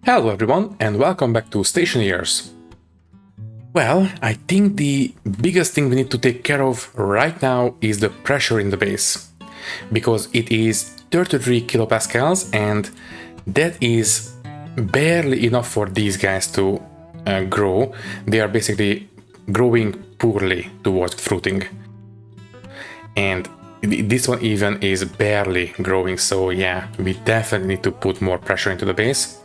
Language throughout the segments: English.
Hello everyone and welcome back to Stationeers. Well, I think the biggest thing we need to take care of right now is the pressure in the base, because it is 33 kilopascals and that is barely enough for these guys to grow. They are basically growing poorly towards fruiting. And this one even is barely growing, so yeah, we definitely need to put more pressure into the base.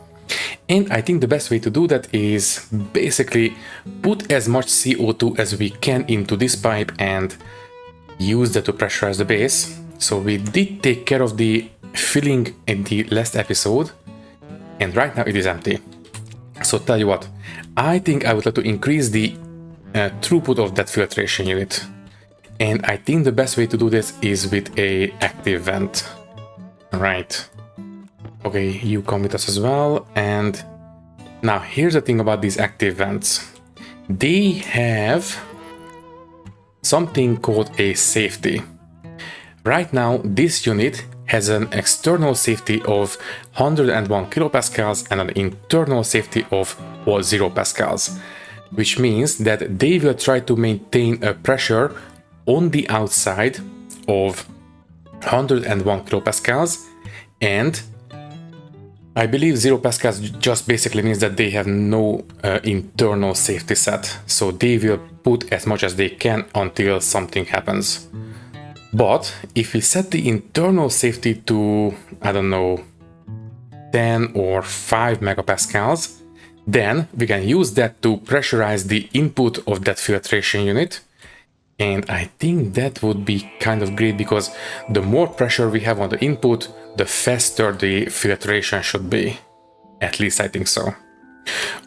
And I think the best way to do that is basically put as much CO2 as we can into this pipe and use that to pressurize the base. So we did take care of the filling in the last episode, and right now it is empty. So tell you what, I think I would like to increase the throughput of that filtration unit. And I think the best way to do this is with a active vent. Right. Okay, you come with us as well. And now here's the thing about these active vents. They have something called a safety. Right now, this unit has an external safety of 101 kilopascals and an internal safety of 0 pascals, which means that they will try to maintain a pressure on the outside of 101 kilopascals, and I believe 0 pascals just basically means that they have no internal safety set, so they will put as much as they can until something happens. But if we set the internal safety to, I don't know, 10 or 5 megapascals, then we can use that to pressurize the input of that filtration unit. And I think that would be kind of great, because the more pressure we have on the input, the faster the filtration should be. At least I think so.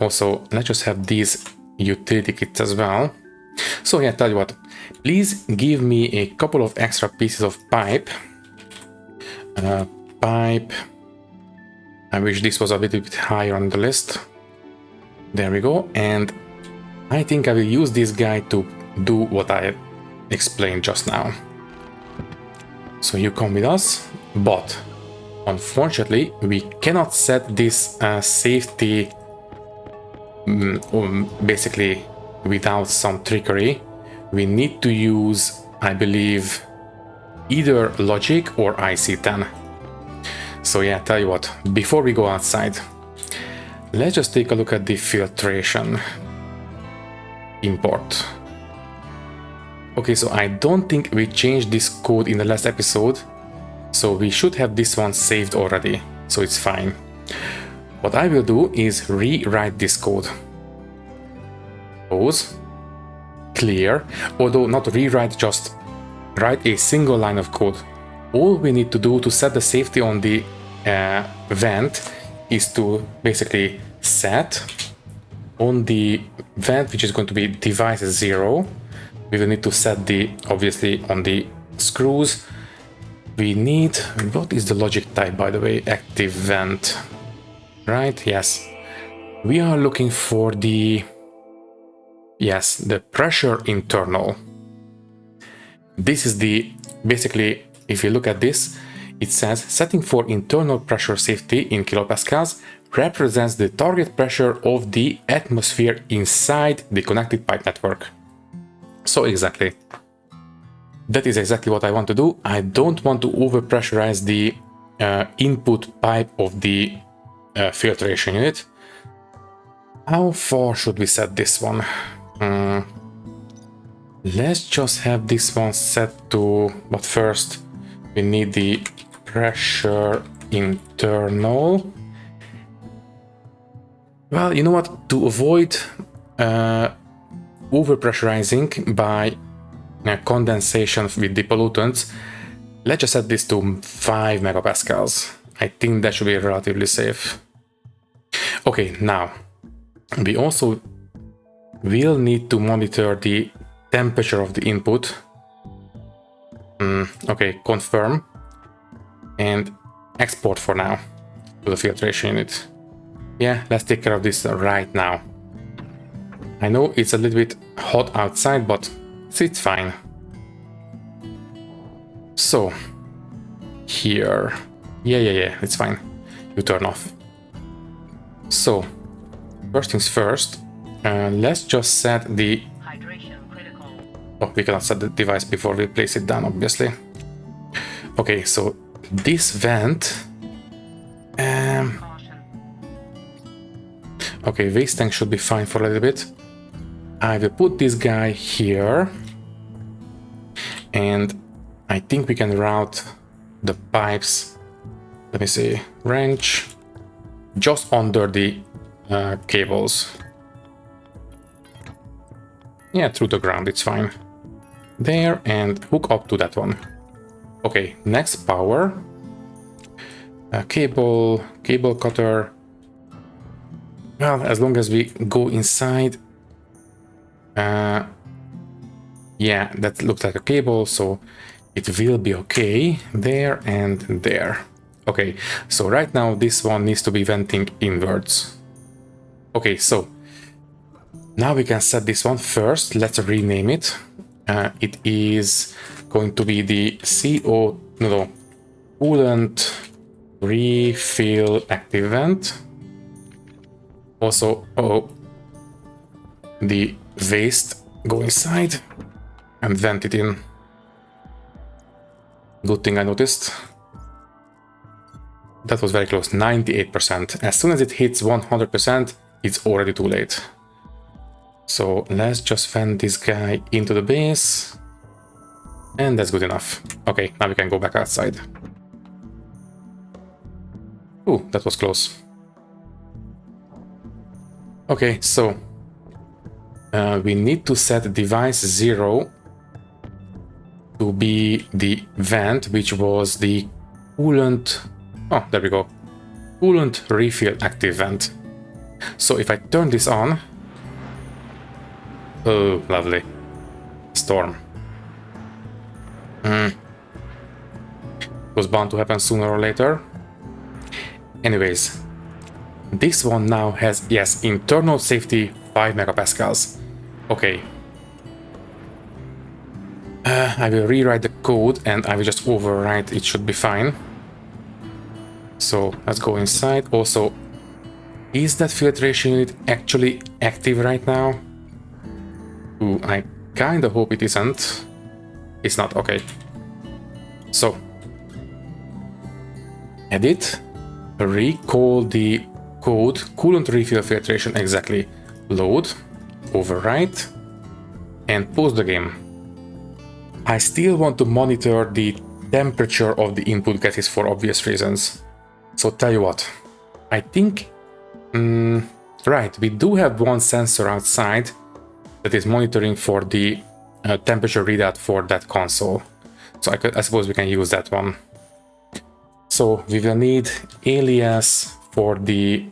Also, let's just have these utility kits as well. So yeah, tell you what, please give me a couple of extra pieces of pipe. I wish this was a little bit higher on the list. There we go. And I think I will use this guy to do what I explained just now. So you come with us, but unfortunately we cannot set this safety basically without some trickery. We need to use, I believe, either logic or IC10. So yeah, tell you what, before we go outside, let's just take a look at the filtration import. Okay, so I don't think we changed this code in the last episode, so we should have this one saved already, so it's fine. What I will do is rewrite this code. Close, clear, although not rewrite, just write a single line of code. All we need to do to set the safety on the vent is to basically set on the vent, which is going to be device 0. We will need to set the, obviously, on the screws. We need, what is the logic type, by the way? Active vent, right? Yes. We are looking for the, yes, the pressure internal. This is the, basically, if you look at this, it says setting for internal pressure safety in kilopascals represents the target pressure of the atmosphere inside the connected pipe network. So exactly, that is exactly what I want to do. I don't want to overpressurize the input pipe of the filtration unit. How far should we set this one? Let's just have this one set to, but first we need the pressure internal. Well, you know what, to avoid overpressurizing by condensation with the pollutants, let's just set this to 5 megapascals. I think that should be relatively safe. Okay, now we also will need to monitor the temperature of the input. Okay, confirm and export for now to the filtration unit. Yeah, let's take care of this right now. I know it's a little bit hot outside, but it's fine. So, here. Yeah, it's fine. You turn off. So, first things first, let's just set the... Oh, we cannot set the device before we place it down, obviously. Okay, so this vent... okay, waste tank should be fine for a little bit. I will put this guy here. And I think we can route the pipes, let me see, wrench, just under the cables. Yeah, through the ground, it's fine. There, and hook up to that one. Okay, next power. Cable cutter. Well, as long as we go inside. Yeah, that looks like a cable, so it will be okay there and there. Okay, so right now this one needs to be venting inwards. Okay, so now we can set this one first. Let's rename it. It is going to be the coolant refill active vent. Also, the waste go inside and vent it in. Good thing I noticed. That was very close, 98%. As soon as it hits 100%, it's already too late. So let's just vent this guy into the base. And that's good enough. Okay, now we can go back outside. Ooh, that was close. Okay, so we need to set device 0 to be the vent, which was the coolant. Oh, there we go. Coolant refill active vent. So if I turn this on. Oh, lovely. Storm. Was bound to happen sooner or later. Anyways, this one now has, yes, internal safety 5 megapascals. Okay. I will rewrite the code and I will just overwrite. It should be fine. So let's go inside. Also, is that filtration unit actually active right now? Ooh, I kinda hope it isn't. It's not, okay. So, edit, recall the code, coolant refill filtration, exactly. Load, overwrite, and pause the game. I still want to monitor the temperature of the input gases for obvious reasons. So tell you what, I think, right, we do have one sensor outside that is monitoring for the temperature readout for that console. So I suppose we can use that one. So we will need alias for the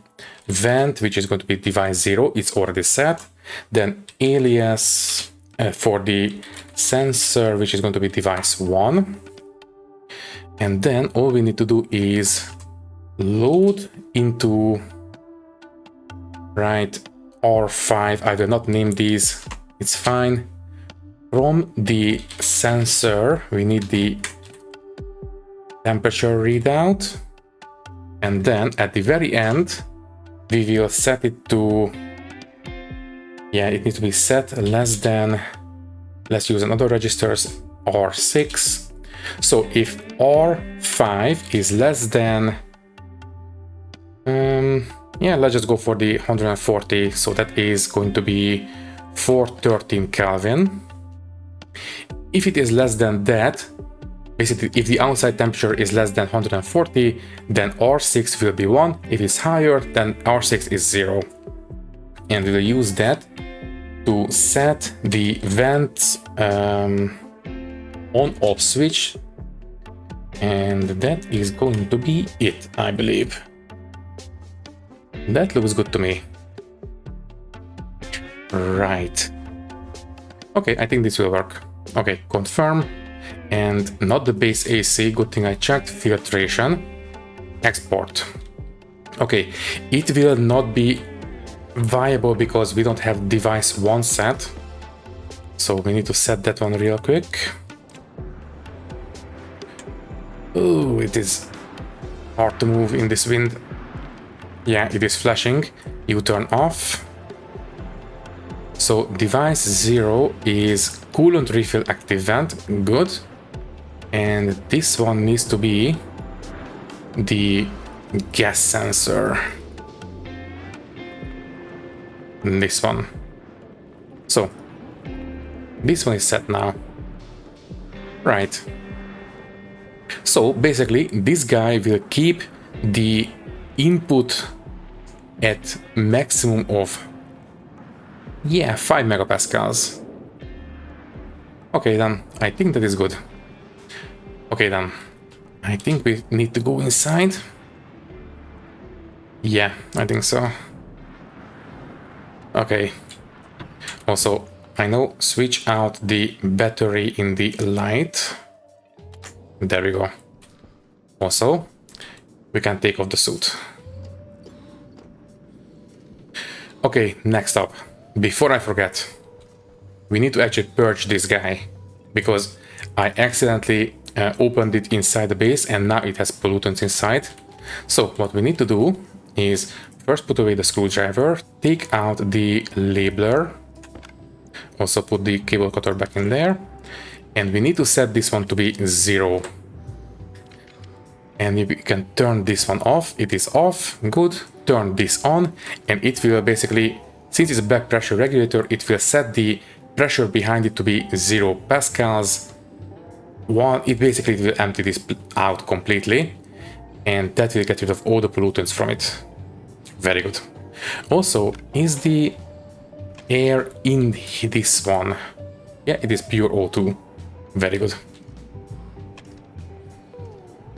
vent, which is going to be device 0, it's already set. Then alias for the sensor, which is going to be device 1. And then all we need to do is load into, right, R5. I will not name these, it's fine. From the sensor, we need the temperature readout. And then at the very end, we will set it to, yeah, it needs to be set less than, let's use another registers, R6. So if R5 is less than, yeah, let's just go for the 140. So that is going to be 413 Kelvin. If it is less than that, basically if the outside temperature is less than 140, then R6 will be 1. If it's higher, then R6 is 0. And we will use that to set the vent on-off switch. And that is going to be it, I believe. That looks good to me. Right. Okay, I think this will work. Okay, confirm. And not the base AC, good thing I checked. Filtration. Export. Okay, it will not be viable because we don't have device 1 set. So we need to set that one real quick. Oh, it is hard to move in this wind. Yeah, it is flashing. You turn off. So device 0 is coolant refill active vent. Good. And this one needs to be the gas sensor. This one. So this one is set now. Right. So basically this guy will keep the input at maximum of 5 megapascals. Okay then, I think that is good. Okay then, I think we need to go inside. Yeah, I think so. Okay. Also, I know, switch out the battery in the light. There we go. Also, we can take off the suit. Okay, next up. Before I forget, we need to actually purge this guy, because I accidentally opened it inside the base and now it has pollutants inside. So what we need to do is first put away the screwdriver, take out the labeler, also put the cable cutter back in there, and we need to set this one to be 0. And we can turn this one off. It is off. Good. Turn this on and it will basically, since it's a back pressure regulator, it will set the pressure behind it to be 0 pascals. It basically will empty this out completely, and that will get rid of all the pollutants from it. Very good. Also, is the air in this one? Yeah, it is pure O2. Very good.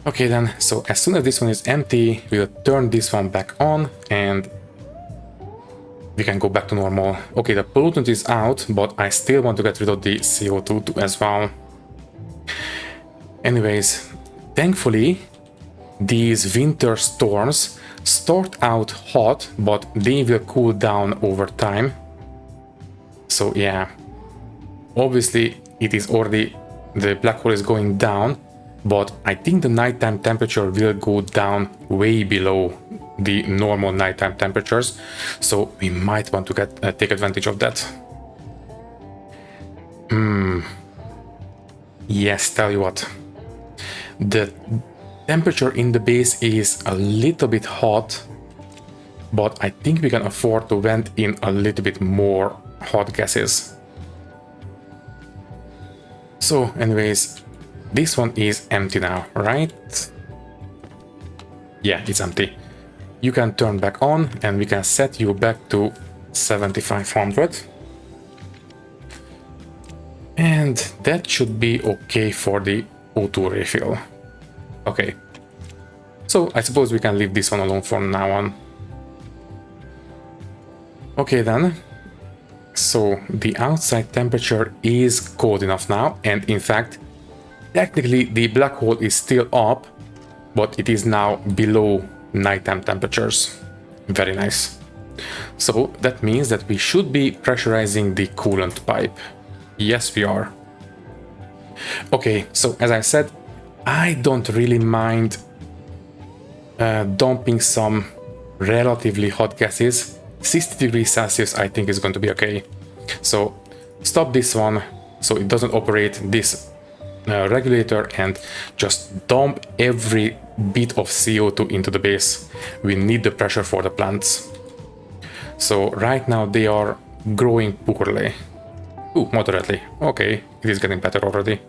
Okay then, so as soon as this one is empty, we'll turn this one back on and we can go back to normal. Okay, the pollutant is out, but I still want to get rid of the CO2 as well. Anyways, thankfully, these winter storms start out hot, but they will cool down over time. So yeah, obviously it is already, the black hole is going down, but I think the nighttime temperature will go down way below the normal nighttime temperatures, so we might want to take advantage of that. Yes, tell you what, the temperature in the base is a little bit hot, but I think we can afford to vent in a little bit more hot gases. So anyways, this one is empty now, right? Yeah, it's empty. You can turn back on and we can set you back to 7500. And that should be okay for the O2 refill. Okay. So I suppose we can leave this one alone from now on. Okay then. So the outside temperature is cold enough now, and in fact, technically the black hole is still up, but it is now below nighttime temperatures. Very nice. So that means that we should be pressurizing the coolant pipe. Yes, we are. Okay, so as I said, I don't really mind dumping some relatively hot gases. 60 degrees Celsius I think is going to be okay. So stop this one so it doesn't operate this regulator, and just dump every bit of CO2 into the base. We need the pressure for the plants. So right now they are growing poorly. Ooh, moderately. Okay, it is getting better already.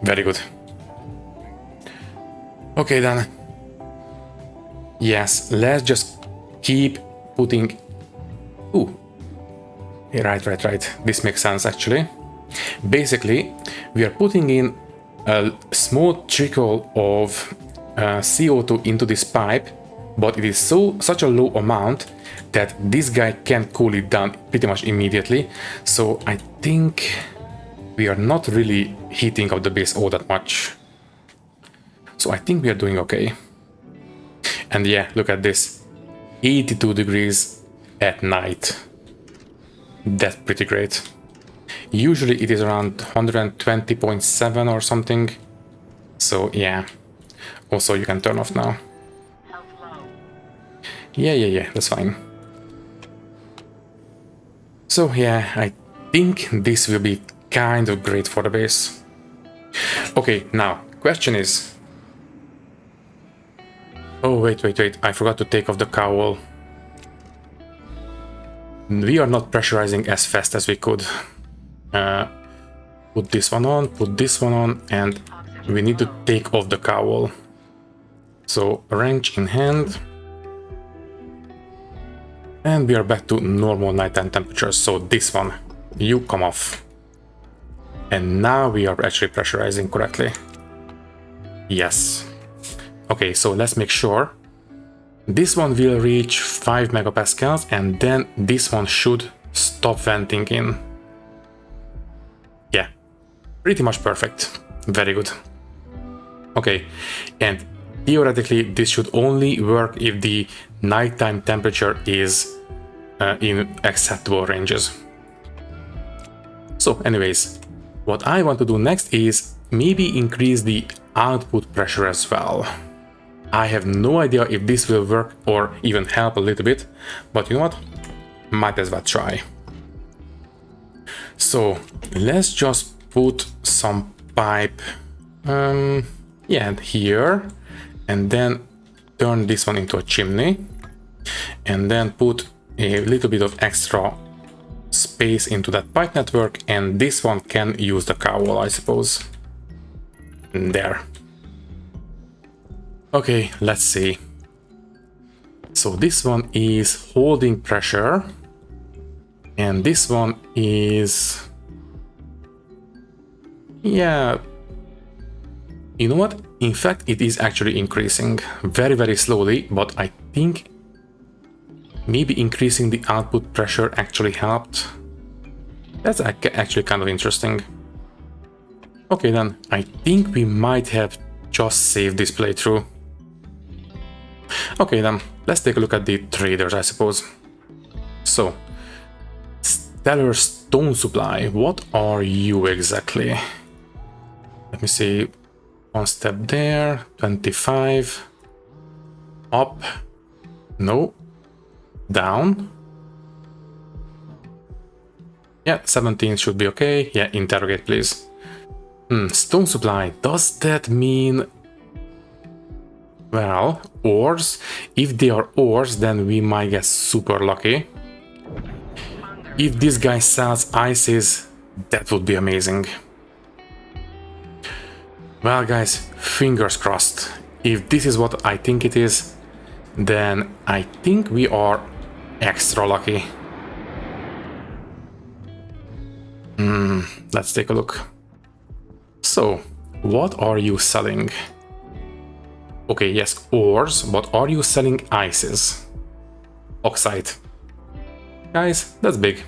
Very good. Okay then. Yes, let's just keep putting... Ooh. Right. This makes sense actually. Basically, we are putting in a small trickle of CO2 into this pipe, but it is such a low amount that this guy can cool it down pretty much immediately. So I think we are not really heating up the base all that much. So I think we are doing okay. And yeah, look at this. 82 degrees at night. That's pretty great. Usually it is around 120.7 or something. So yeah. Also you can turn off now. Yeah, that's fine. So yeah, I think this will be kind of great for the base. Okay, now, question is... Oh, wait, I forgot to take off the cowl. We are not pressurizing as fast as we could. Put this one on, and we need to take off the cowl. So, wrench in hand. And we are back to normal nighttime temperatures, so this one, you come off. And now we are actually pressurizing correctly. Yes. Okay, so let's make sure. This one will reach 5 megapascals, and then this one should stop venting in. Yeah, pretty much perfect. Very good. Okay, and theoretically this should only work if the nighttime temperature is in acceptable ranges. So anyways, what I want to do next is maybe increase the output pressure as well. I have no idea if this will work or even help a little bit, but you know what? Might as well try. So let's just put some pipe here, and then turn this one into a chimney, and then put a little bit of extra space into that pipe network, and this one can use the cowl, I suppose. There. Okay, let's see. So this one is holding pressure, and this one is... yeah, you know what? In fact, it is actually increasing very, very slowly, but I think maybe increasing the output pressure actually helped. That's actually kind of interesting. Okay, then I think we might have just saved this playthrough. Okay, then let's take a look at the traders, I suppose. So, Stellar Stone Supply, what are you exactly? Let me see. One step there, 25. Up. No. Down. Yeah, 17 should be okay. Yeah, interrogate, please. Stone supply. Does that mean... well, ores? If they are ores, then we might get super lucky. If this guy sells ices, that would be amazing. Well, guys, fingers crossed. If this is what I think it is, then I think we are extra lucky. Let's take a look. So, what are you selling? Okay, yes, ores, but are you selling ices? Oxide. Guys, that's big.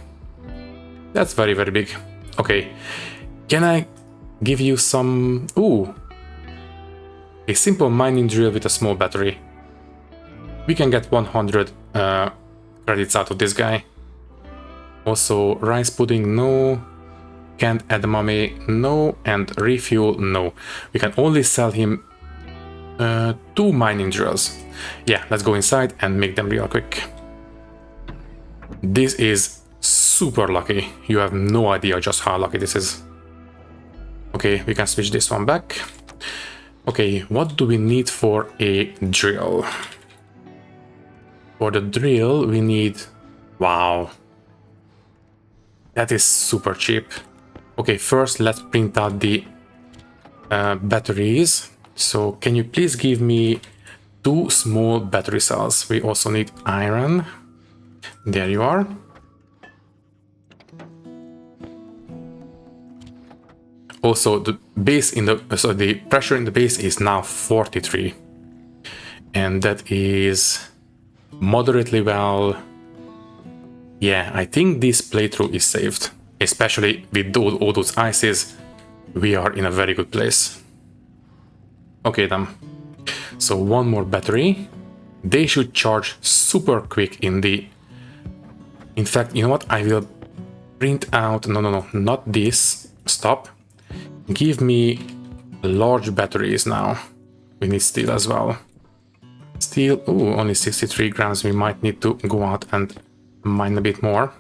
That's very, very big. Okay, can I give you some... ooh. A simple mining drill with a small battery. We can get 100 credits out of this guy. Also, rice pudding, no. Canned edamame, no. And refuel, no. We can only sell him 2 mining drills. Yeah, let's go inside and make them real quick. This is super lucky. You have no idea just how lucky this is. Okay, we can switch this one back. Okay, what do we need for a drill? For the drill, we need... wow. That is super cheap. Okay, first let's print out the batteries. So can you please give me 2 small battery cells? We also need iron. There you are. Also, the base in the the pressure in the base is now 43, and that is moderately well. Yeah, I think this playthrough is saved, especially with all those ices. We are in a very good place. Okay, then. So one more battery. They should charge super quick in the... in fact, you know what? I will print out... no, not this. Stop. Give me large batteries now. We need steel as well. steel. Ooh, only 63 grams. We might need to go out and mine a bit more.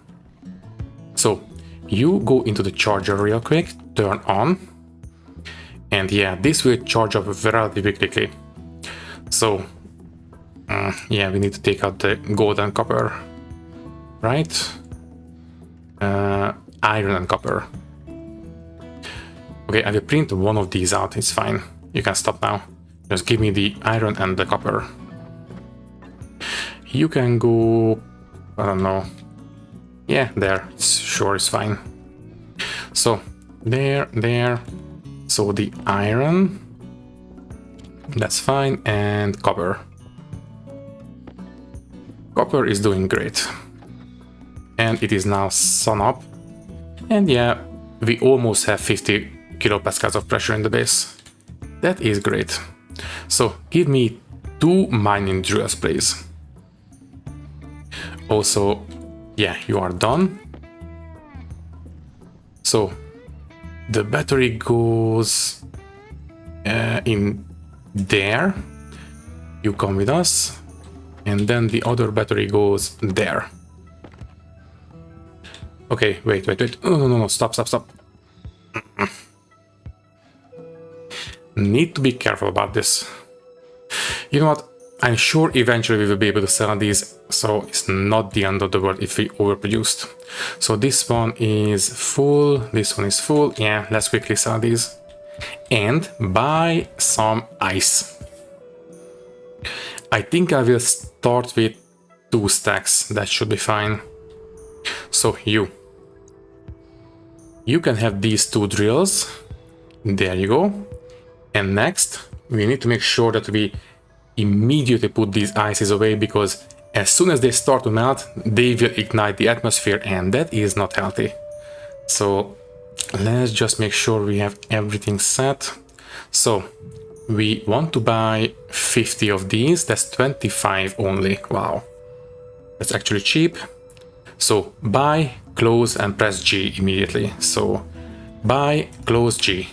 So you go into the charger real quick, turn on. And yeah, this will charge up relatively quickly. So yeah, we need to take out the gold and copper, right? Iron and copper. Okay, I will print one of these out, it's fine. You can stop now. Just give me the iron and the copper. You can go, I don't know. Yeah, there, sure, it's fine. So, there. So the iron, that's fine, and copper. Copper is doing great. And it is now sun up. And yeah, we almost have 50 kilopascals of pressure in the base. That is great. So give me 2 mining drills, please. Also, yeah, you are done. So the battery goes in there. You come with us. And then the other battery goes there. Okay, wait. Oh, no, stop. Need to be careful about this. You know what? I'm sure eventually we will be able to sell these, so it's not the end of the world if we overproduced. So this one is full, this one is full. Yeah, let's quickly sell these. And buy some ice. I think I will start with 2 stacks, that should be fine. So you can have these 2 drills. There you go. And next, we need to make sure that we immediately put these ices away, because as soon as they start to melt, they will ignite the atmosphere, and that is not healthy. So let's just make sure we have everything set. So we want to buy 50 of these. That's 25 only. Wow, that's actually cheap. So buy, close, and press G immediately. So buy, close, G.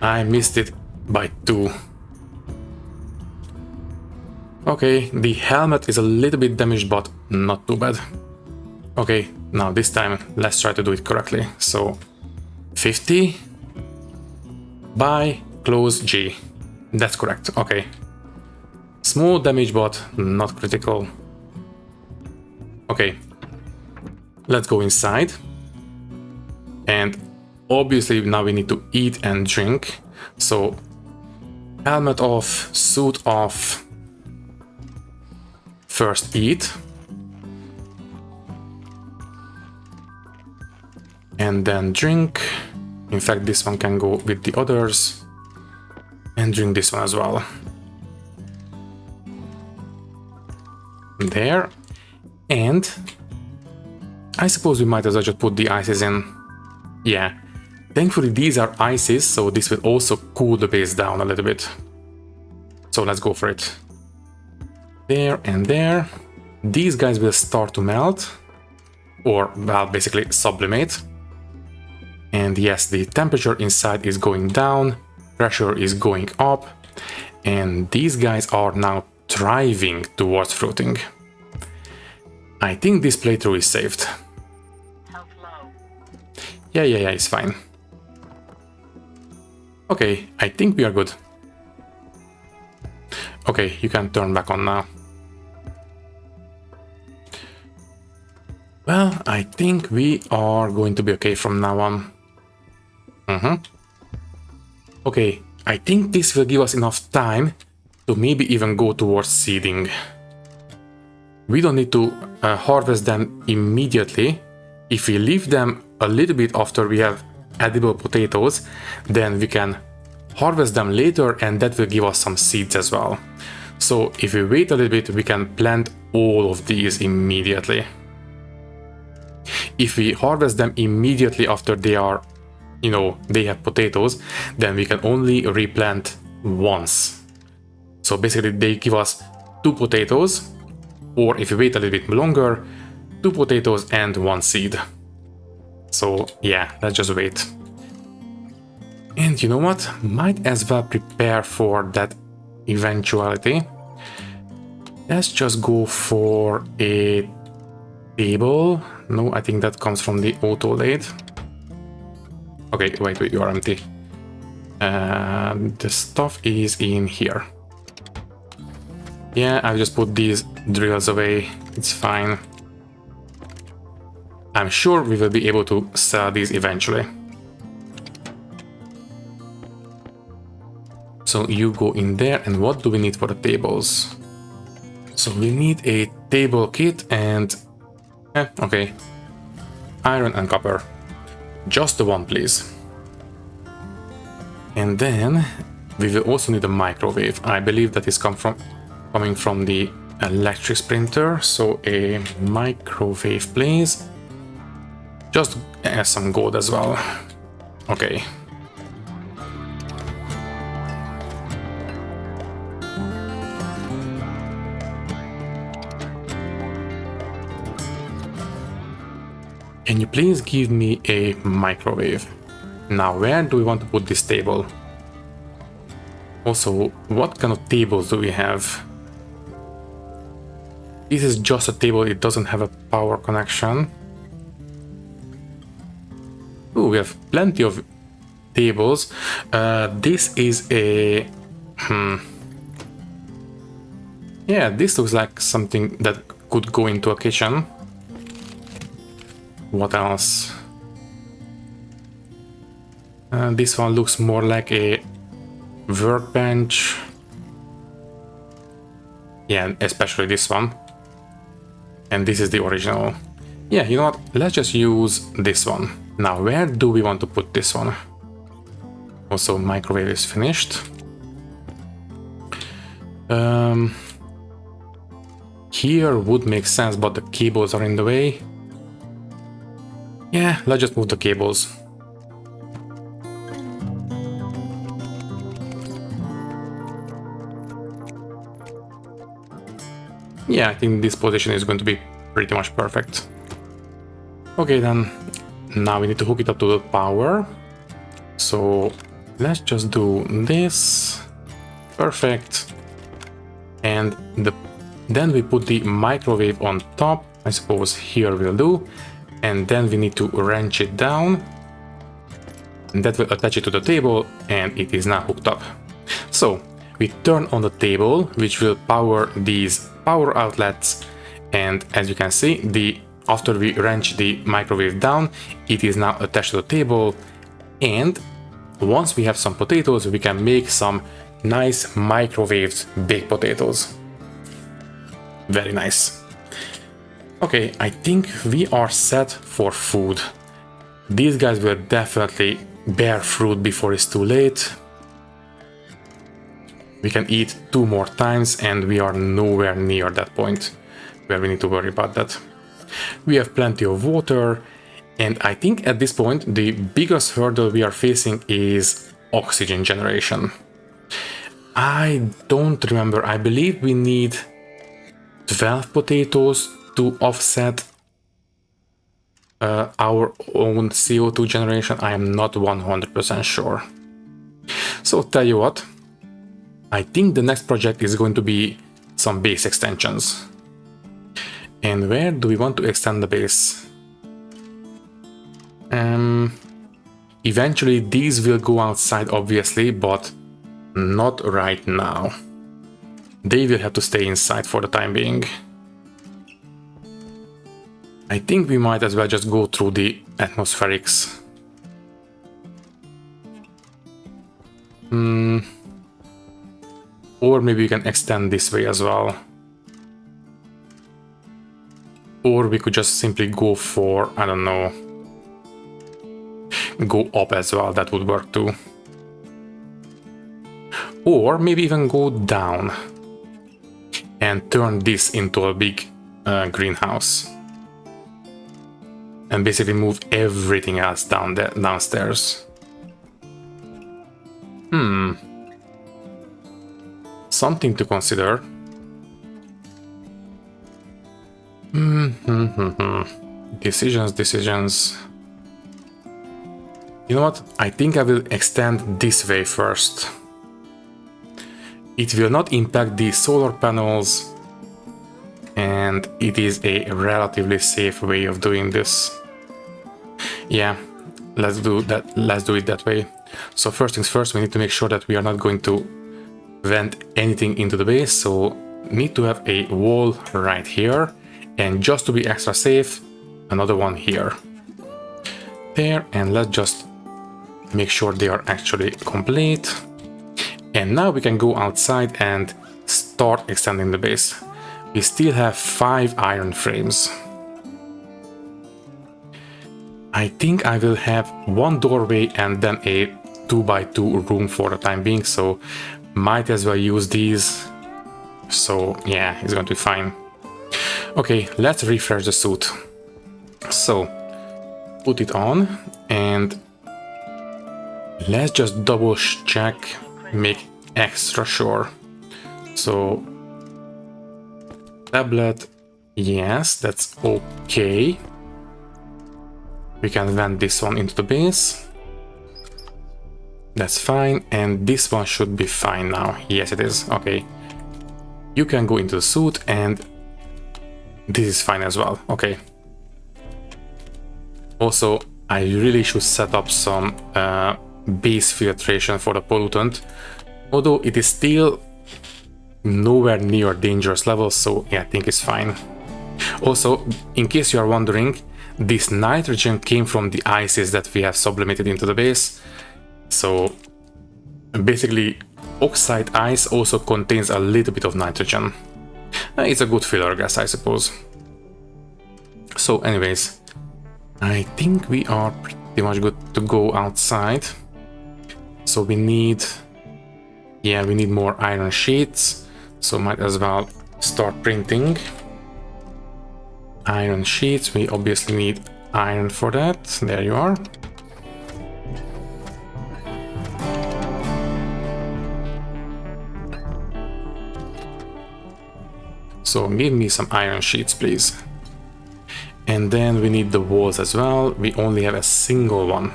I missed it by 2. Okay, the helmet is a little bit damaged, but not too bad. Okay, now this time let's try to do it correctly. So 50, buy, close, G. That's correct, okay. Small damage, but not critical. Okay, let's go inside. And obviously now we need to eat and drink. So helmet off, suit off. First eat. And then drink. In fact, this one can go with the others. And drink this one as well. There. And I suppose we might as well just put the ices in. Yeah. Thankfully these are ices, so this will also cool the base down a little bit. So let's go for it. There and there. These guys will start to melt. Or, well, basically sublimate. And yes, the temperature inside is going down. Pressure is going up. And these guys are now driving towards fruiting. I think this playthrough is saved. Yeah, it's fine. Okay, I think we are good. Okay, you can turn back on now. Well, I think we are going to be okay from now on. Okay, I think this will give us enough time to maybe even go towards seeding. We don't need to harvest them immediately. If we leave them a little bit after we have edible potatoes, then we can harvest them later, and that will give us some seeds as well. So if we wait a little bit, we can plant all of these immediately. If we harvest them immediately after they are, they have potatoes, then we can only replant once. So basically they give us 2 potatoes, or if we wait a little bit longer, 2 potatoes and 1 seed. So yeah, let's just wait. And you know what? Might as well prepare for that eventuality. Let's just go for a table. No, I think that comes from the auto lathe. Okay, wait, you are empty. The stuff is in here. Yeah, I've just put these drills away. It's fine. I'm sure we will be able to sell these eventually. So you go in there, and what do we need for the tables? So we need a table kit and... okay. Iron and copper. Just the one, please. And then we will also need a microwave. I believe that is coming from the electric printer. So a microwave, please. Just some gold as well. Okay. Can you please give me a microwave? Now, where do we want to put this table? Also, what kind of tables do we have? This is just a table, it doesn't have a power connection. Ooh, we have plenty of tables. This is a... yeah, this looks like something that could go into a kitchen. What else? This one looks more like a workbench. Yeah, especially this one. And this is the original. Yeah, you know what? Let's just use this one. Now, where do we want to put this one? Also, microwave is finished. Here would make sense, but the cables are in the way. Yeah, let's just move the cables. Yeah, I think this position is going to be pretty much perfect. Okay, then now we need to hook it up to the power. So let's just do this. Perfect. And then we put the microwave on top. I suppose here will do. And then we need to wrench it down. And that will attach it to the table, and it is now hooked up. So we turn on the table, which will power these power outlets. And as you can see, after we wrench the microwave down, it is now attached to the table. And once we have some potatoes, we can make some nice microwaved baked potatoes. Very nice. Okay, I think we are set for food. These guys will definitely bear fruit before it's too late. We can eat 2 more times and we are nowhere near that point where we need to worry about that. We have plenty of water, and I think at this point the biggest hurdle we are facing is oxygen generation. I don't remember, I believe we need 12 potatoes to offset our own CO2 generation. I am not 100% sure. So tell you what, I think the next project is going to be some base extensions. And where do we want to extend the base? Eventually these will go outside obviously, but not right now. They will have to stay inside for the time being. I think we might as well just go through the atmospherics. Or maybe we can extend this way as well. Or we could just simply go for, I don't know, go up as well, that would work too. Or maybe even go down and turn this into a big greenhouse. And basically move everything else downstairs. Something to consider. Decisions. You know what? I think I will extend this way first. It will not impact the solar panels, and it is a relatively safe way of doing this. Yeah, let's do that. Let's do it that way. So first things first, we need to make sure that we are not going to vent anything into the base. So need to have a wall right here, and just to be extra safe, another one here. There, and let's just make sure they are actually complete. And now we can go outside and start extending the base. We still have 5 iron frames. I think I will have one doorway and then a 2x2 room for the time being, so might as well use these. So yeah, it's going to be fine. Okay, let's refresh the suit. So put it on and let's just double check, make extra sure. So tablet, yes, that's okay. We can vent this one into the base. That's fine, and this one should be fine now. Yes, it is. Okay. You can go into the suit, and this is fine as well. Okay. Also, I really should set up some base filtration for the pollutant, although it is still nowhere near dangerous levels, so yeah, I think it's fine. Also, in case you are wondering, this nitrogen came from the ices that we have sublimated into the base. So basically, oxide ice also contains a little bit of nitrogen. It's a good filler gas, I suppose. So anyways, I think we are pretty much good to go outside. So we need, yeah, we need more iron sheets. So might as well start printing iron sheets. We obviously need iron for that. There you are. So give me some iron sheets, please. And then we need the walls as well. We only have a single one.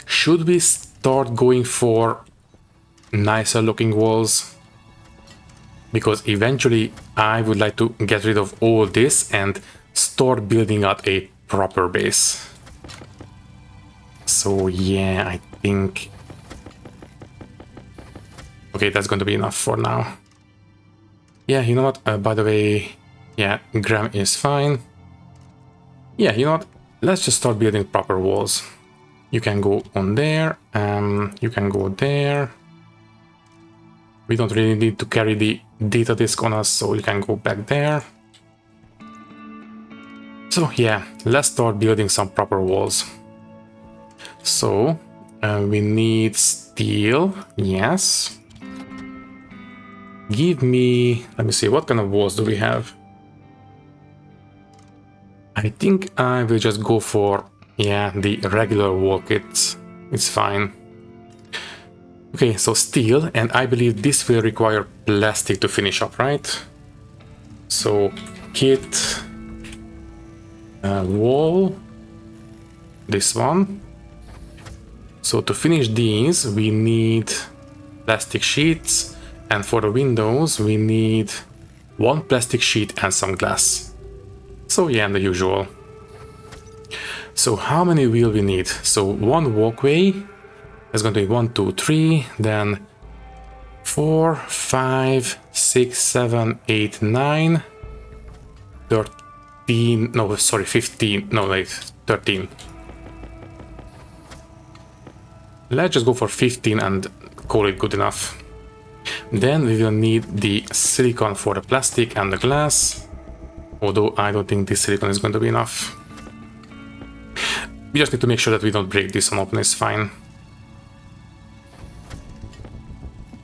Should we start going for nicer looking walls? Because eventually I would like to get rid of all this and start building out a proper base. So yeah, I think... Okay, that's going to be enough for now. Yeah, you know what? By the way, yeah, gram is fine. Yeah, you know what? Let's just start building proper walls. You can go on there. You can go there. We don't really need to carry the data disk on us, so you can go back there. So yeah, let's start building some proper walls. So we need steel, yes. Give me, let me see, what kind of walls do we have? I think I will just go for, yeah, the regular wall kits. It's fine. Okay, so steel, and I believe this will require plastic to finish up, right? So kit, wall, this one. So to finish these, we need plastic sheets, and for the windows, we need one plastic sheet and some glass. So yeah, the usual. So how many will we need? So one walkway. It's going to be 1, 2, 3, then 4, 5, 6, 7, 8, 9, 13, no, sorry, 15, no, wait, 13. Let's just go for 15 and call it good enough. Then we will need the silicone for the plastic and the glass, although I don't think this silicone is going to be enough. We just need to make sure that we don't break this one open, it's fine.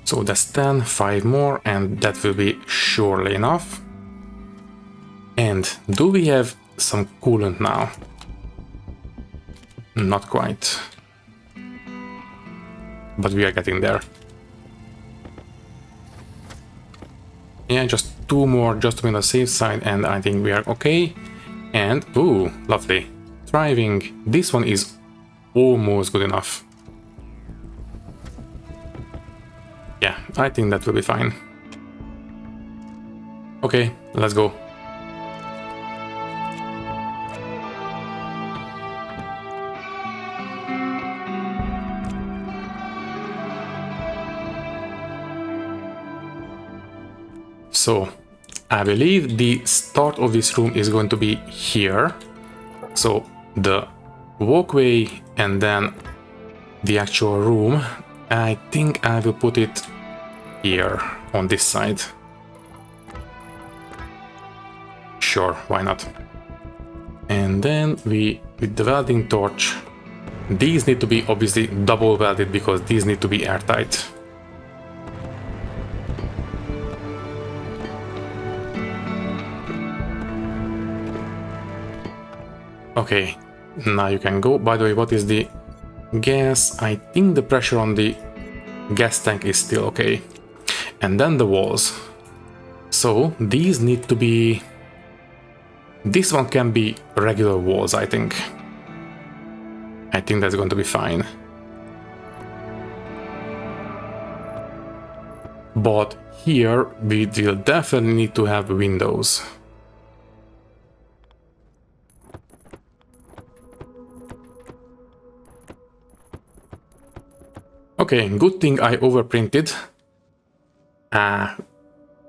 So that's 10, 5 more, and that will be surely enough. And do we have some coolant now? Not quite. But we are getting there. Yeah, just 2 more just to be on the safe side, and I think we are okay. And, ooh, lovely. thriving. This one is almost good enough. Yeah, I think that will be fine. Okay, let's go. So, I believe the start of this room is going to be here. So, the walkway and then the actual room. I think I will put it here on this side. Sure, why not? And then with the welding torch, these need to be obviously double welded because these need to be airtight. Okay, now you can go. By the way, what is the gas? I think the pressure on the gas tank is still okay. And then the walls. So these need to be... This one can be regular walls, I think. I think that's going to be fine. But here we will definitely need to have windows. Okay, good thing I overprinted.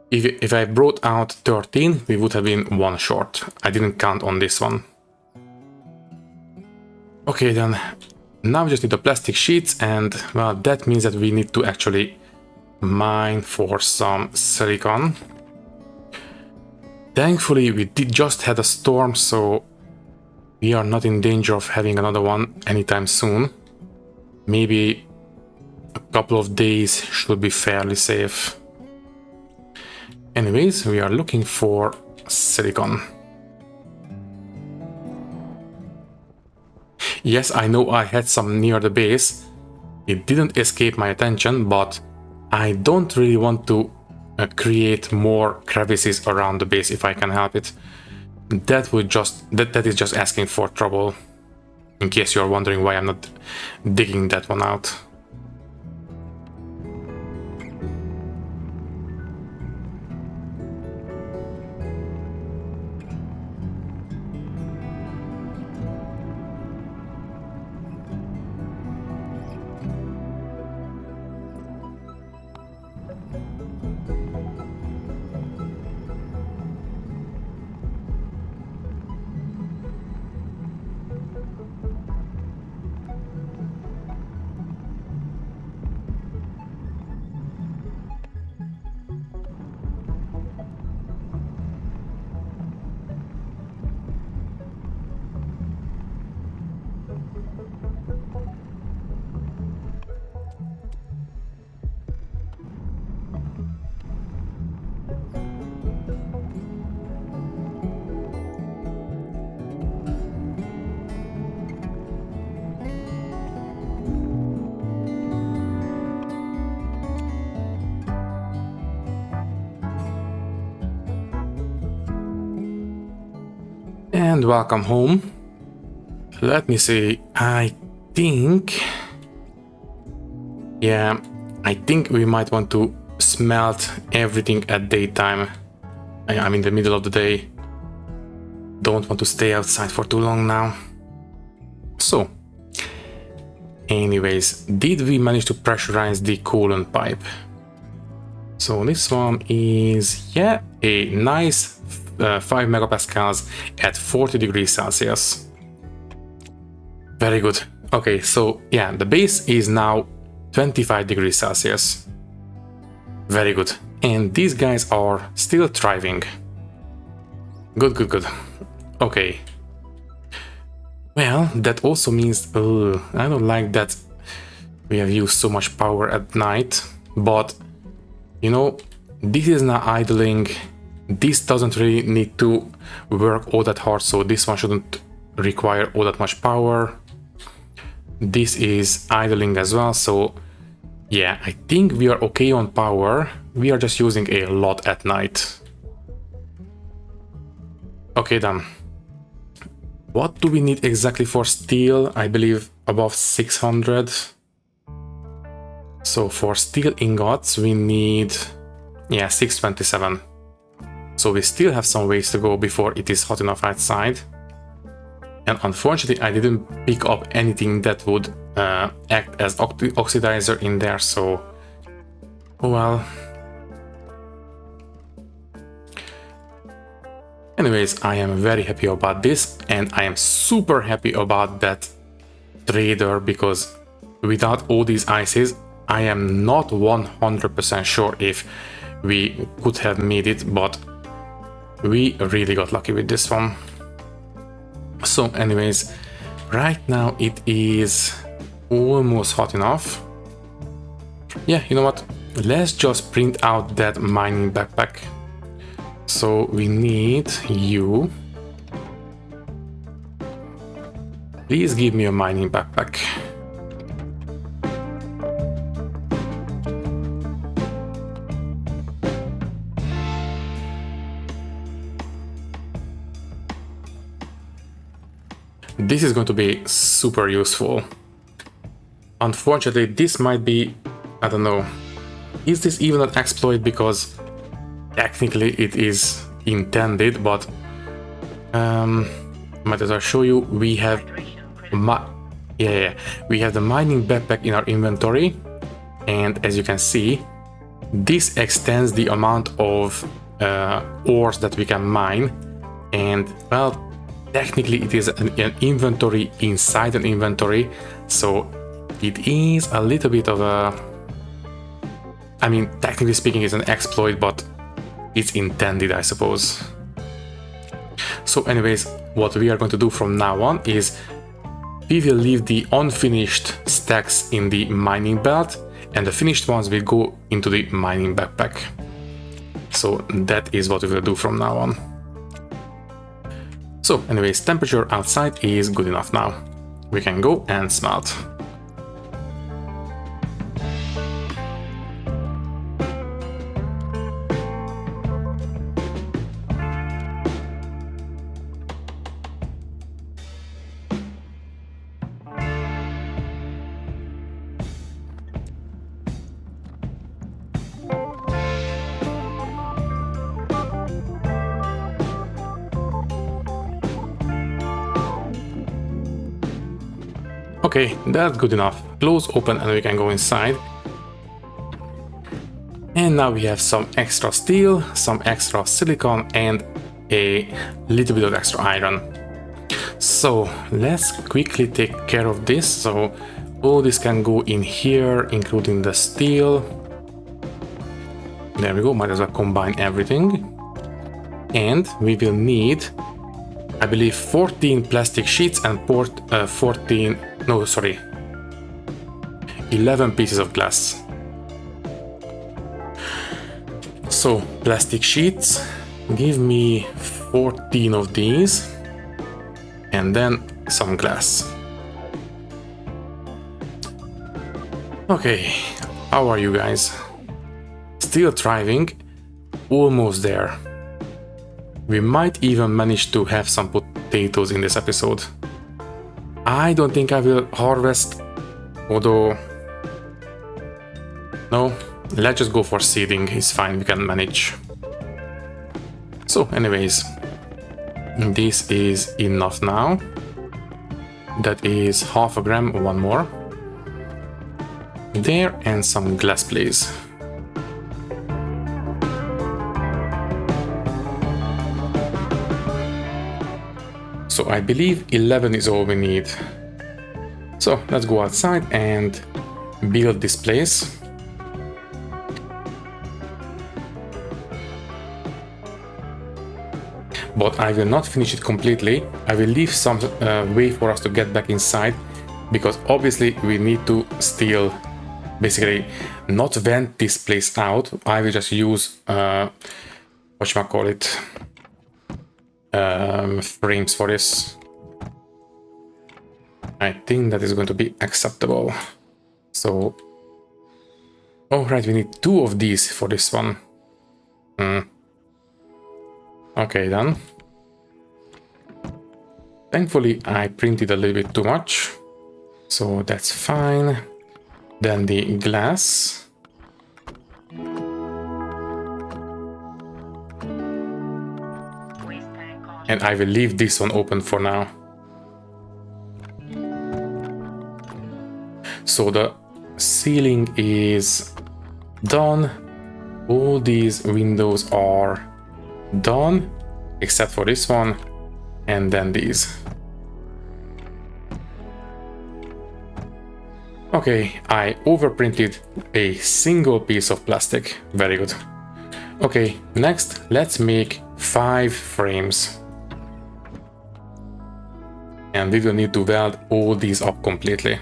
If I brought out 13, we would have been one short. I didn't count on this one. Okay, then now we just need the plastic sheets, and well, that means that we need to actually mine for some silicon. Thankfully, we did just had a storm, so we are not in danger of having another one anytime soon. Maybe a couple of days should be fairly safe. Anyways, we are looking for silicon. Yes, I know I had some near the base. It didn't escape my attention, but I don't really want to create more crevices around the base if I can help it. That is just asking for trouble. In case you're wondering why I'm not digging that one out. And welcome home. Let me see, I think we might want to smelt everything at daytime. I'm in the middle of the day. Don't want to stay outside for too long now. So, anyways, did we manage to pressurize the coolant pipe? So this one is, yeah, a nice 5 megapascals at 40 degrees Celsius. Very good. Okay, so yeah, the base is now 25 degrees Celsius. Very good. And these guys are still thriving. Good, good, good. Okay. Well, that also means, I don't like that we have used so much power at night, but you know, this is not idling. This doesn't really need to work all that hard, so this one shouldn't require all that much power. This is idling as well, so yeah, I think we are okay on power. We are just using a lot at night. Okay then. What do we need exactly for steel? I believe above 600. So for steel ingots, we need, yeah, 627. So we still have some ways to go before it is hot enough outside. And unfortunately, I didn't pick up anything that would act as oxidizer in there, so, well. Anyways, I am very happy about this, and I am super happy about that trader, because without all these ices, I am not 100% sure if we could have made it, but we really got lucky with this one. So anyways, right now it is almost hot enough. Yeah, you know what? Let's just print out that mining backpack. So we need you. Please give me a mining backpack. This is going to be super useful. Unfortunately, this might be, I don't know, is this even an exploit, because technically it is intended, but might as well show you. We have we have the mining backpack in our inventory, and as you can see, this extends the amount of ores that we can mine, and well, technically it is an inventory inside an inventory, so it is a little bit of a, I mean, technically speaking, it's an exploit, but it's intended, I suppose. So anyways, what we are going to do from now on is we will leave the unfinished stacks in the mining belt, and the finished ones will go into the mining backpack. So that is what we will do from now on. So anyways, temperature outside is good enough now. We can go and smelt. Okay, that's good enough. Close, open, and we can go inside. And now we have some extra steel, some extra silicon, and a little bit of extra iron. So let's quickly take care of this. So all this can go in here, including the steel. There we go, might as well combine everything. And we will need, I believe, 14 plastic sheets and 11 pieces of glass. So plastic sheets, give me 14 of these, and then some glass. Okay, how are you guys? Still thriving, almost there. We might even manage to have some potatoes in this episode. I don't think I will harvest, although, no, let's just go for seeding, it's fine, we can manage. So anyways, this is enough now. That is half a gram, one more. There, and some glass, please. So I believe 11 is all we need. So let's go outside and build this place. But I will not finish it completely. I will leave some way for us to get back inside, because obviously we need to still basically not vent this place out. I will just use whatchamacallit, frames for this. I think that is going to be acceptable. So, oh right, we need 2 of these for this one. Okay then. Thankfully, I printed a little bit too much, so that's fine. Then the glass. And I will leave this one open for now. So the ceiling is done. All these windows are done, except for this one, and then these. Okay, I overprinted a single piece of plastic. Very good. Okay, next, let's make 5 frames. And we will need to weld all these up completely.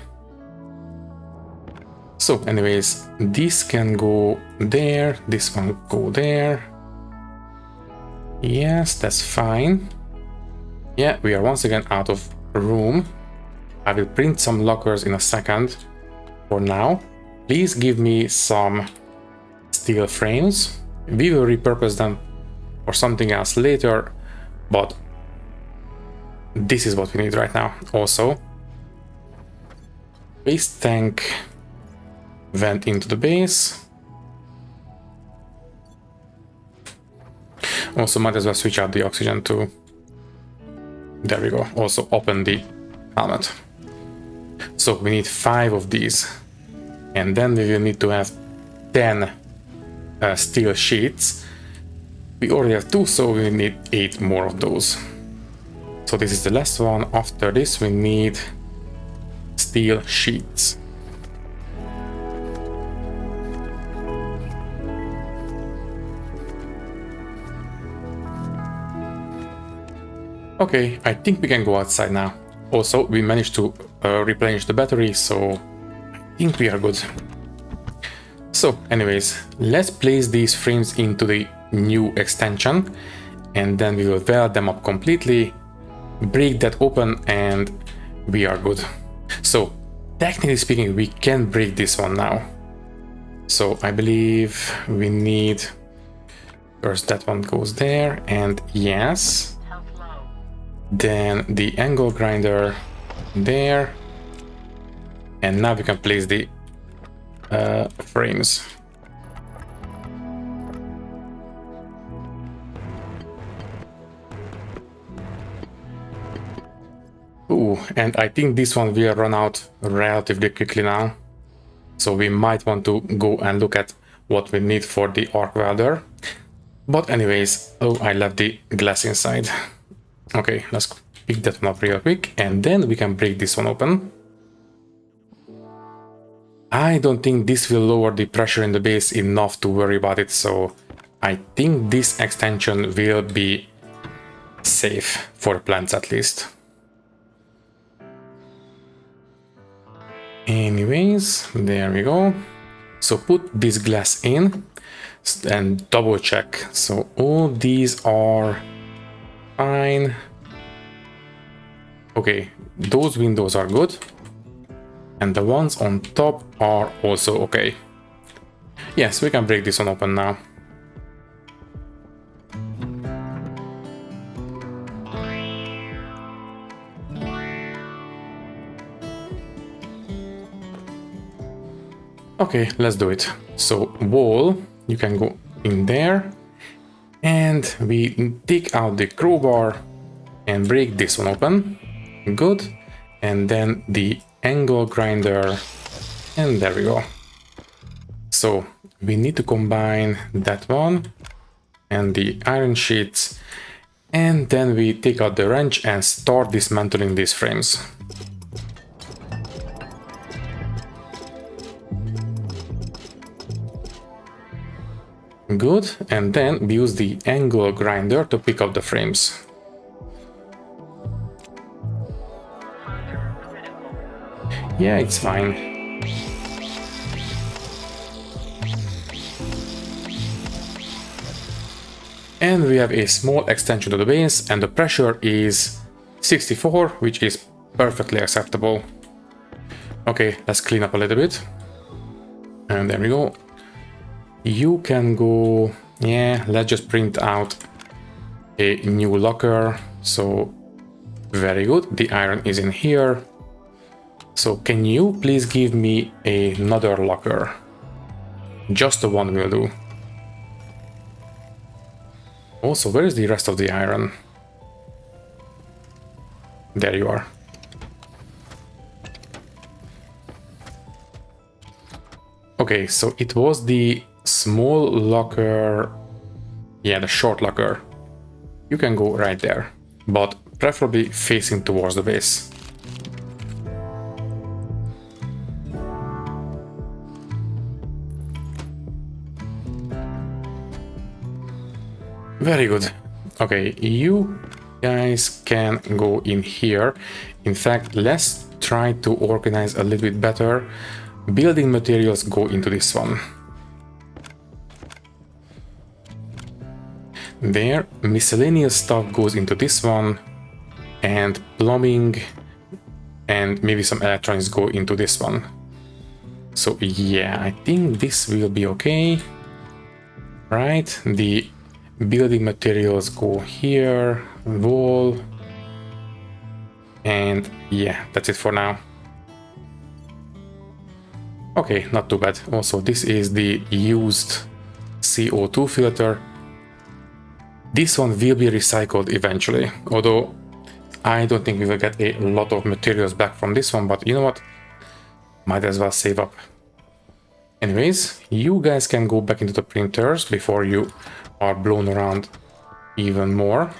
So anyways, this can go there, this one go there. Yes, that's fine. Yeah, we are once again out of room. I will print some lockers in a second. For now, please give me some steel frames. We will repurpose them for something else later, but this is what we need right now. Also, waste tank went into the base. Also, might as well switch out the oxygen too. There we go. Also open the helmet. So we need 5 of these. And then we will need to have 10 steel sheets. We already have 2, so we need 8 more of those. So this is the last one. After this, we need steel sheets. Okay, I think we can go outside now. Also, we managed to replenish the battery, so I think we are good. So anyways, let's place these frames into the new extension, and then we will weld them up completely, break that open, and we are good. So technically speaking, we can break this one now. So I believe we need, first that one goes there, and yes. Then the angle grinder there, and now we can place the frames. Ooh, and I think this one will run out relatively quickly now, so we might want to go and look at what we need for the arc welder. But anyways, oh, I left the glass inside. Okay, let's pick that one up real quick, and then we can break this one open. I don't think this will lower the pressure in the base enough to worry about it, so I think this extension will be safe for plants at least. Anyways, there we go. So put this glass in and double check. So all these are fine. Okay, those windows are good. And the ones on top are also okay. Yes, we can break this one open now. Okay, let's do it. So wall, you can go in there. And we take out the crowbar and break this one open. Good. And then the angle grinder, and there we go. So we need to combine that one and the iron sheets, and then we take out the wrench and start dismantling these frames. Good, and then we use the angle grinder to pick up the frames. Yeah, it's fine. And we have a small extension to the base, and the pressure is 64, which is perfectly acceptable. Okay, let's clean up a little bit. And there we go. You can go, yeah, let's just print out a new locker. So Very good. The iron is in here. So can you please give me another locker? Just the one will do. Also, where is the rest of the iron? There you are. Okay, so it was the small locker. Yeah, the short locker. You can go right there, but preferably facing towards the base. Very good. Okay, you guys can go in here. In fact, let's try to organize a little bit better. Building materials go into this one. There, miscellaneous stuff goes into this one, and plumbing and maybe some electronics go into this one. So yeah, I think this will be okay. Right, the building materials go here, wall, and yeah, that's it for now. Okay, not too bad. Also, this is the used CO2 filter. This one will be recycled eventually, although I don't think we will get a lot of materials back from this one, but you know what? Might as well save up. Anyways, you guys can go back into the printers before you are blown around even more.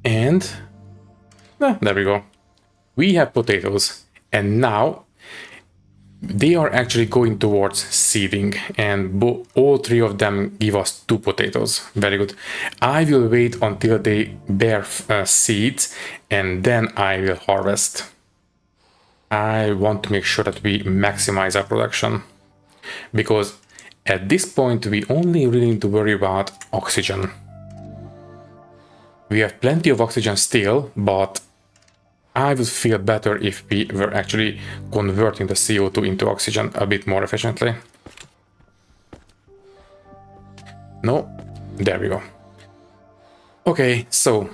And there we go. We have potatoes, and now they are actually going towards seeding, and all three of them give us 2 potatoes. Very good. I will wait until they bear seeds, and then I will harvest. I want to make sure that we maximize our production, because at this point we only really need to worry about oxygen. We have plenty of oxygen still, but I would feel better if we were actually converting the CO2 into oxygen a bit more efficiently. No, there we go. Okay, so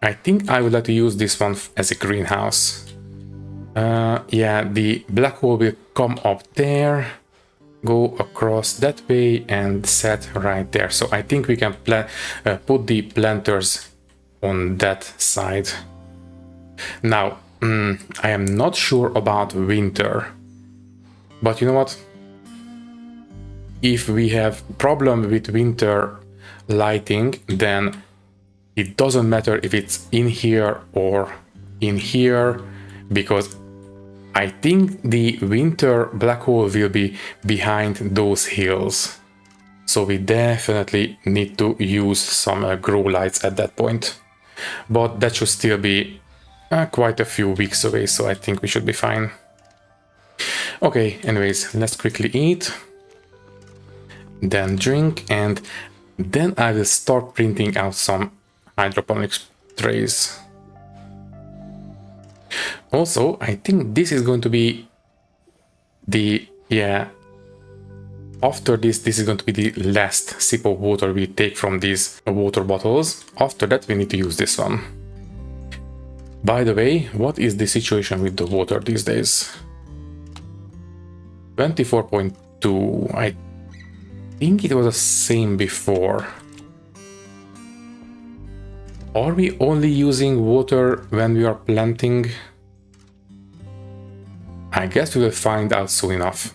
I think I would like to use this one as a greenhouse. Yeah, the black hole will come up there, go across that way and set right there. So I think we can put the planters on that side. Now, I am not sure about winter, but you know what? If we have problem with winter lighting, then it doesn't matter if it's in here or in here, because I think the winter black hole will be behind those hills. So we definitely need to use some grow lights at that point. But that should still be quite a few weeks away, so I think we should be fine. Okay, anyways, let's quickly eat, then drink, and then I will start printing out some hydroponics trays. Also, I think this is going to be the, yeah, after this is going to be the last sip of water we take from these water bottles. After that, we need to use this one. By the way, what is the situation with the water these days? 24.2. I think it was the same before. Are we only using water when we are planting? I guess we will find out soon enough.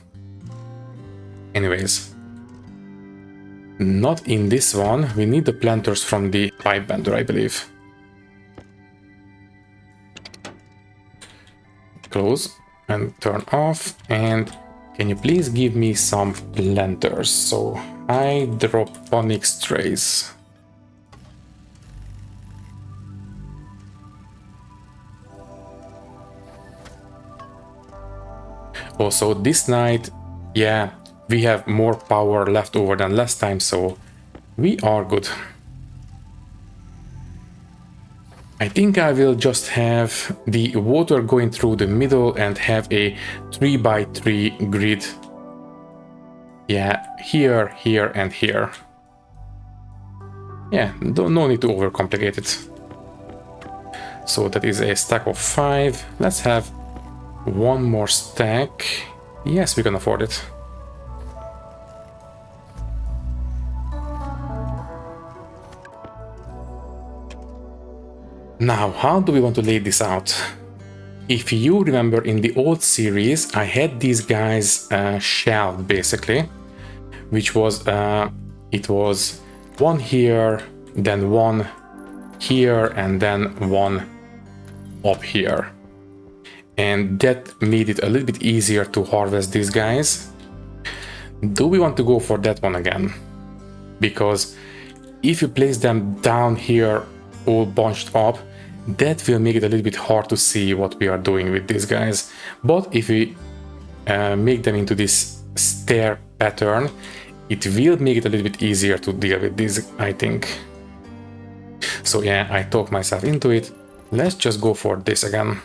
Anyways, not in this one. We need the planters from the pipe bender, I believe. Close and turn off. And can you please give me some planters? So hydroponics trays. Also this night, yeah, we have more power left over than last time, so we are good. I think I will just have the water going through the middle and have a 3x3 grid Yeah, here, here, and here. Yeah, no need to overcomplicate it. So that is a stack of 5. Let's have one more stack. Yes, we can afford it. Now, how do we want to lay this out? If you remember in the old series, I had these guys shelved basically, which was, it was one here, then one here, and then one up here. And that made it a little bit easier to harvest these guys. Do we want to go for that one again? Because if you place them down here all bunched up, that will make it a little bit hard to see what we are doing with these guys. But if we make them into this stair pattern, it will make it a little bit easier to deal with these, I think. So yeah, I talked myself into it. Let's just go for this again.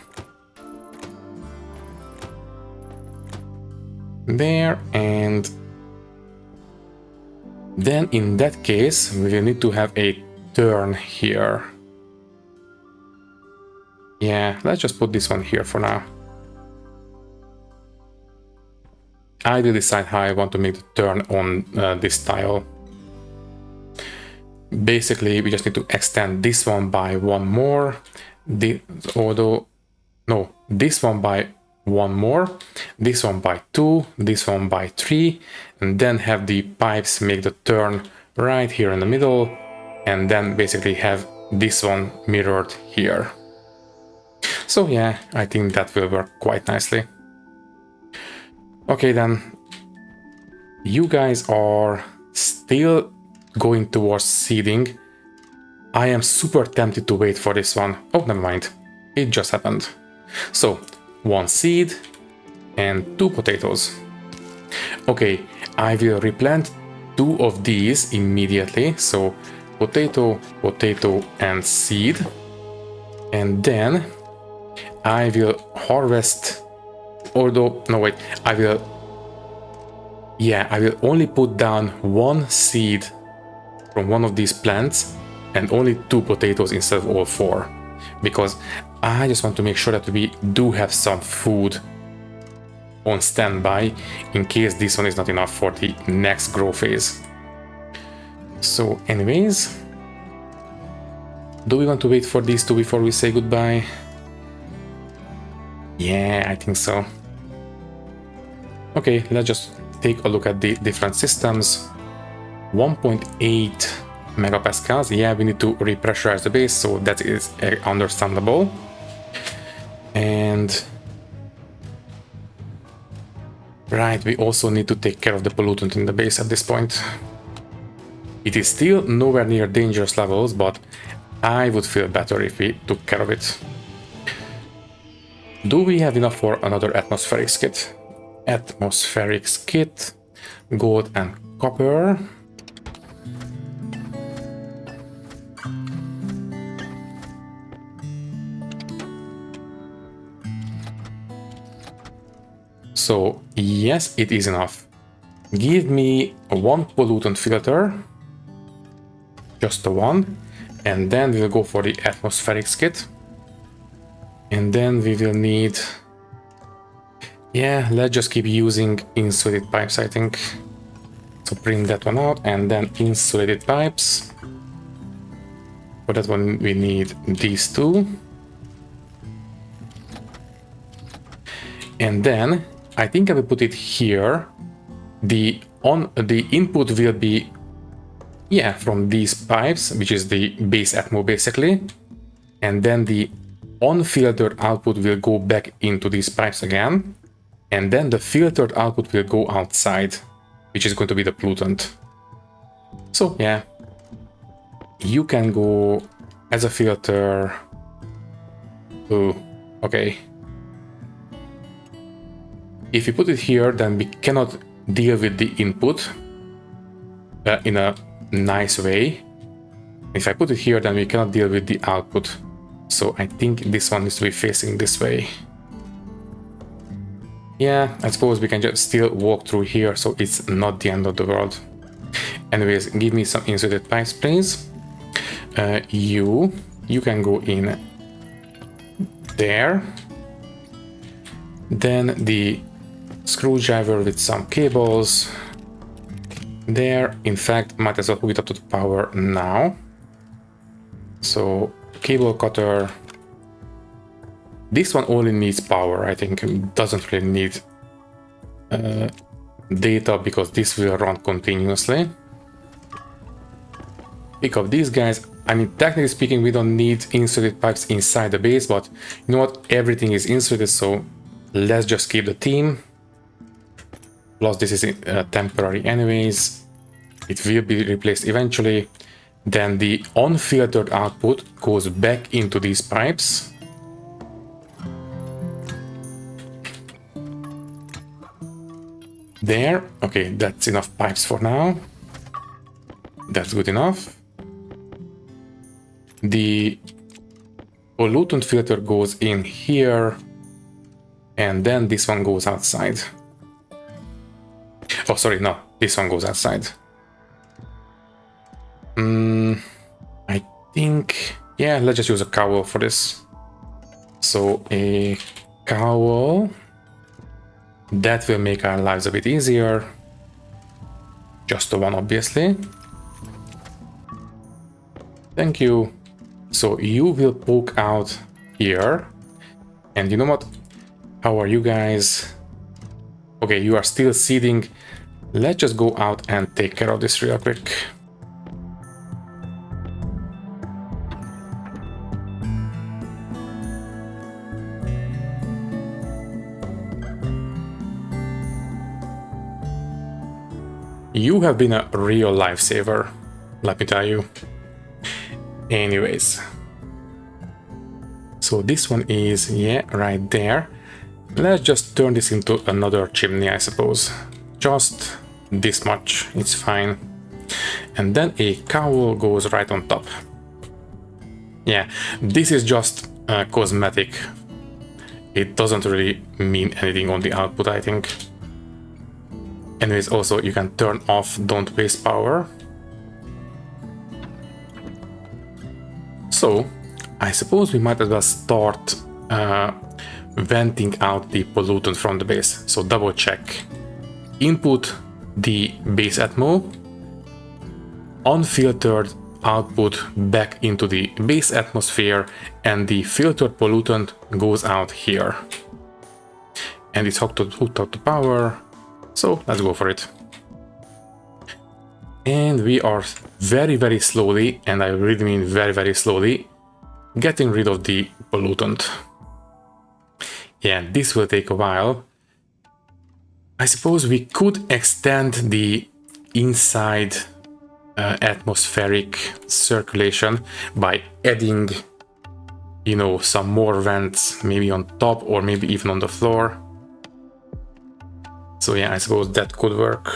There, and then in that case, we will need to have a turn here. Yeah, let's just put this one here for now. I will decide how I want to make the turn on this tile. Basically, we just need to extend this one by one more. This one by one more, this one by 2, this one by 3, and then have the pipes make the turn right here in the middle, and then basically have this one mirrored here. So yeah, I think that will work quite nicely. Okay then, you guys are still going towards seeding. I am super tempted to wait for this one. Oh, never mind, it just happened. So 1 seed and 2 potatoes. Okay, I will replant 2 of these immediately. So potato, potato, and seed. And then I will harvest, although, no wait, I will only put down 1 seed from one of these plants and only 2 potatoes instead of all 4. Because I just want to make sure that we do have some food on standby in case this one is not enough for the next grow phase. So anyways, do we want to wait for these 2 before we say goodbye? Yeah, I think so. Okay, let's just take a look at the different systems. 1.8 megapascals. Yeah, we need to repressurize the base, so that is understandable. And right, we also need to take care of the pollutant in the base at this point. It is still nowhere near dangerous levels, but I would feel better if we took care of it. Do we have enough for another atmospheric kit? Atmospheric kit, gold and copper. So yes, it is enough. Give me 1 pollutant filter, just the 1, and then we'll go for the atmospheric kit. And then we will need, yeah, let's just keep using insulated pipes, I think. So print that one out, and then insulated pipes. For that one we need these 2. And then I think I will put it here. The input will be, yeah, from these pipes, which is the base atmo basically. And then the unfiltered output will go back into these pipes again. And then the filtered output will go outside, which is going to be the pollutant. So yeah, you can go as a filter. Oh, okay. If you put it here, then we cannot deal with the input in a nice way. If I put it here, then we cannot deal with the output. So I think this one needs to be facing this way. Yeah, I suppose we can just still walk through here, so it's not the end of the world. Anyways, give me some insulated pipes, please. You can go in there. Then the screwdriver with some cables there. In fact, might as well hook it up to the power now. So cable cutter. This one only needs power, I think. It doesn't really need data because this will run continuously. Pick up these guys. I mean, technically speaking, we don't need insulated pipes inside the base, but you know what? Everything is insulated, so let's just keep the theme. Plus, this is temporary anyways. It will be replaced eventually. Then the unfiltered output goes back into these pipes. There. Okay, that's enough pipes for now. That's good enough. The pollutant filter goes in here, and then this one goes outside. Oh, sorry, no, this one goes outside. I think, yeah, let's just use a cowl for this. So a cowl, that will make our lives a bit easier. Just the one, obviously. Thank you. So you will poke out here. And you know what? How are you guys? Okay, you are still seeding. Let's just go out and take care of this real quick. You have been a real lifesaver, let me tell you. Anyways, so this one is, yeah, right there. Let's just turn this into another chimney, I suppose. Just this much, it's fine. And then a cowl goes right on top. Yeah, this is just cosmetic. It doesn't really mean anything on the output, I think. Anyways, also you can turn off don't waste power. So I suppose we might as well start venting out the pollutant from the base. So double check. Input the base atmo, unfiltered output back into the base atmosphere, and the filtered pollutant goes out here. And it's hooked up to power. So let's go for it. And we are very, very slowly, and I really mean very, very slowly, getting rid of the pollutant. Yeah, this will take a while. I suppose we could extend the inside atmospheric circulation by adding, you know, some more vents, maybe on top or maybe even on the floor. So yeah, I suppose that could work.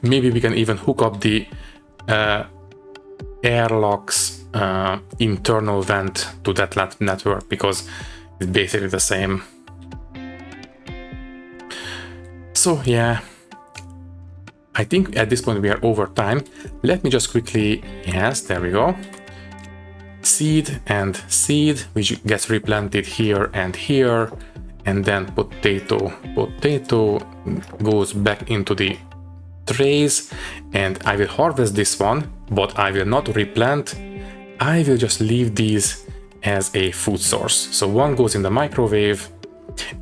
Maybe we can even hook up the airlock's internal vent to that network, because it's basically the same. So yeah, I think at this point we are over time. Let me just quickly, yes, there we go. Seed and seed, which gets replanted here and here. And then potato goes back into the trays, and I will harvest this one, but I will not replant. I will just leave these as a food source. So one goes in the microwave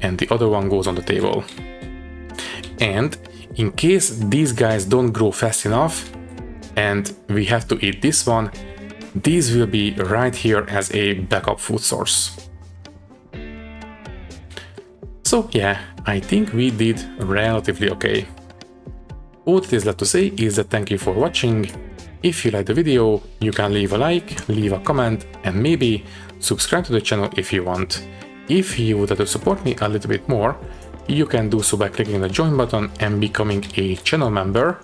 and the other one goes on the table. And in case these guys don't grow fast enough and we have to eat this one, these will be right here as a backup food source. So yeah, I think we did relatively okay. All that is left to say is that thank you for watching. If you liked the video, you can leave a like, leave a comment, and maybe subscribe to the channel if you want. If you would like to support me a little bit more, you can do so by clicking the join button and becoming a channel member,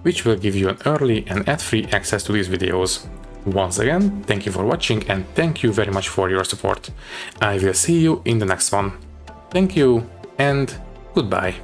which will give you an early and ad-free access to these videos. Once again, thank you for watching and thank you very much for your support. I will see you in the next one. Thank you. and goodbye.